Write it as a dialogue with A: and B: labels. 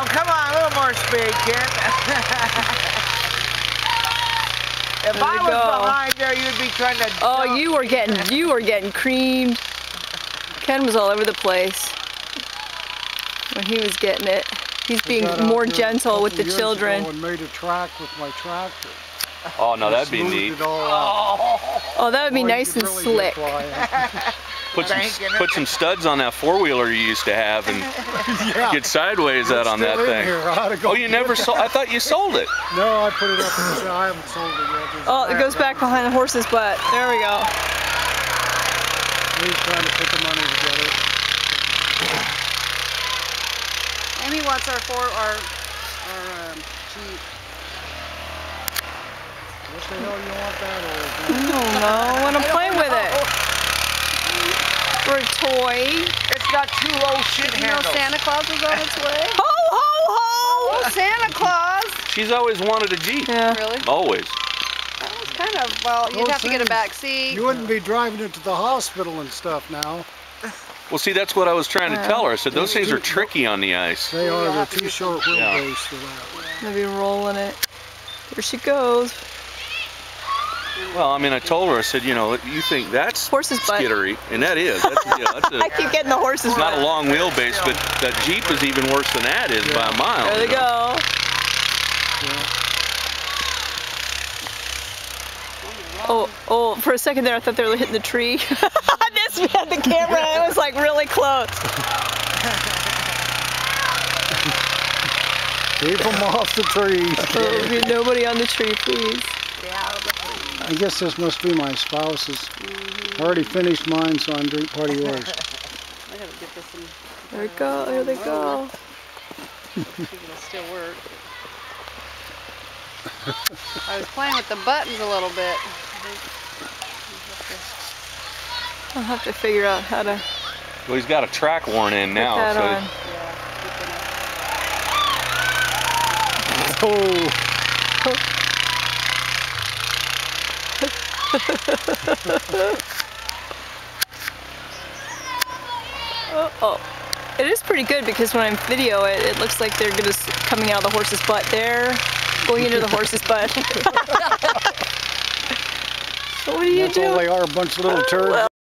A: Oh, come on, a little more speed, Ken. If I was behind there, you'd be trying to.
B: Oh, you were getting creamed. Ken was all over the place when he was getting it. He's being more gentle with the children.
C: And made a track with my tractor.
D: Oh no, that'd be neat.
B: Oh, that would be nice and slick.
D: Put some studs on that four-wheeler you used to have and get sideways out on that thing. Oh, you never sold? I thought you sold it.
C: No, I put it up. I haven't sold it yet.
B: Oh, it goes back behind the horse's butt. There we go.
C: He's trying to put the money together.
E: Amy wants our Jeep.
C: What the hell you want that over?
B: I don't know. I want to play with it. For a toy.
A: It's got two low shit handles.
E: You know Santa Claus is on its way?
B: Ho, ho, ho!
E: Oh, Santa Claus!
D: She's always wanted a Jeep.
B: Yeah.
E: Really?
D: Always.
E: That was kind of, well, you'd have to get a back seat.
C: You wouldn't be driving it to the hospital and stuff now.
D: Well, see, that's what I was trying to tell her. I said, those things are tricky on the ice.
C: They are. They're too short wheelbase for that.
B: Maybe rolling it. Here she goes.
D: Well, I mean, I told her, I said, you know, you think that's
B: horse's butt.
D: skittery, and that is. That's, you know, that's
B: I keep getting the horse's butt.
D: It's not a long wheelbase, but that Jeep is even worse than that is by a mile.
B: There they go. Oh, for a second there I thought they were hitting the tree. This had the camera, it was like really close.
C: Keep them off the trees.
B: Oh, nobody on the tree, please.
C: I guess this must be my spouse's. I already finished mine, so I'm drinking part of yours.
E: I gotta get this in.
B: There we go, there they go.
E: I think it'll still work. I was playing with the buttons a little bit.
B: I'll have to figure out how to.
D: Well, he's got a track worn in now.
B: Put that on. Oh, it is pretty good because when I video it, it looks like they're just coming out of the horse's butt there, going into the horse's butt. What are you doing?
C: That's all they are, a bunch of little turds.